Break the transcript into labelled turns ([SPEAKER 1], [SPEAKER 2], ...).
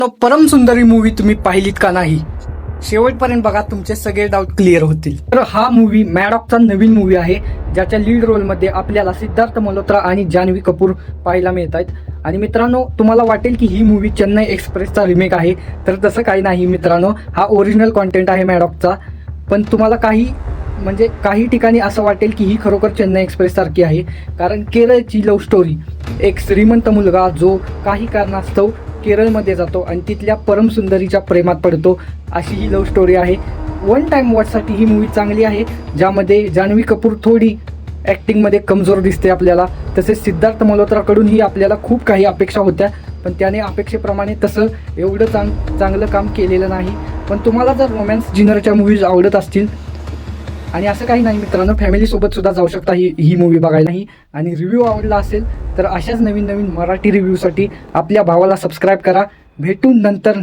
[SPEAKER 1] तर परम सुंदरी मूवी तुम्ही पाहिलीत का नाही? शेवटपर्यंत बघा, तुमचे सगळे डाऊट क्लिअर होतील. तर हा मूवी मॅडॉकचा नवीन मूवी आहे, ज्याच्या लीड रोलमध्ये आपल्याला सिद्धार्थ मल्होत्रा आणि जान्हवी कपूर पाहायला मिळत आहेत. आणि मित्रांनो, तुम्हाला वाटेल की ही मूवी चेन्नई एक्सप्रेसचा रिमेक आहे, तर तसं काही नाही मित्रांनो. हा ओरिजिनल कॉन्टेंट आहे मॅडॉकचा. पण तुम्हाला काही ठिकाणी असं वाटेल की ही खरोखर चेन्नई एक्सप्रेस सारखी आहे, कारण केरळची लव्ह स्टोरी, एक श्रीमंत मुलगा जो काही कारणास्तव केरळमध्ये जातो आणि तिथल्या परमसुंदरीच्या प्रेमात पडतो, अशी ही लव्ह स्टोरी आहे. वन टाइम वॉचसाठी ही मूवी चांगली आहे, ज्यामध्ये जान्हवी कपूर थोडी ॲक्टिंगमध्ये कमजोर दिसते आपल्याला. तसेच सिद्धार्थ मल्होत्राकडूनही आपल्याला खूप काही अपेक्षा होत्या, पण त्याने अपेक्षेप्रमाणे तसं एवढं चांगलं काम केलेलं नाही. पण तुम्हाला जर रोमॅन्स जिनरच्या मूवीज आवडत असतील, आणि असं काही नाही मित्रांनो, फॅमिलीसोबत सुद्धा जाऊ शकता ही मूवी बघायलाही. आणि रिव्ह्यू आवडला असेल तर अशाच नवीन नवीन मराठी रिव्ह्यूसाठी आपल्या भावाला सबस्क्राईब करा. भेटून नंतर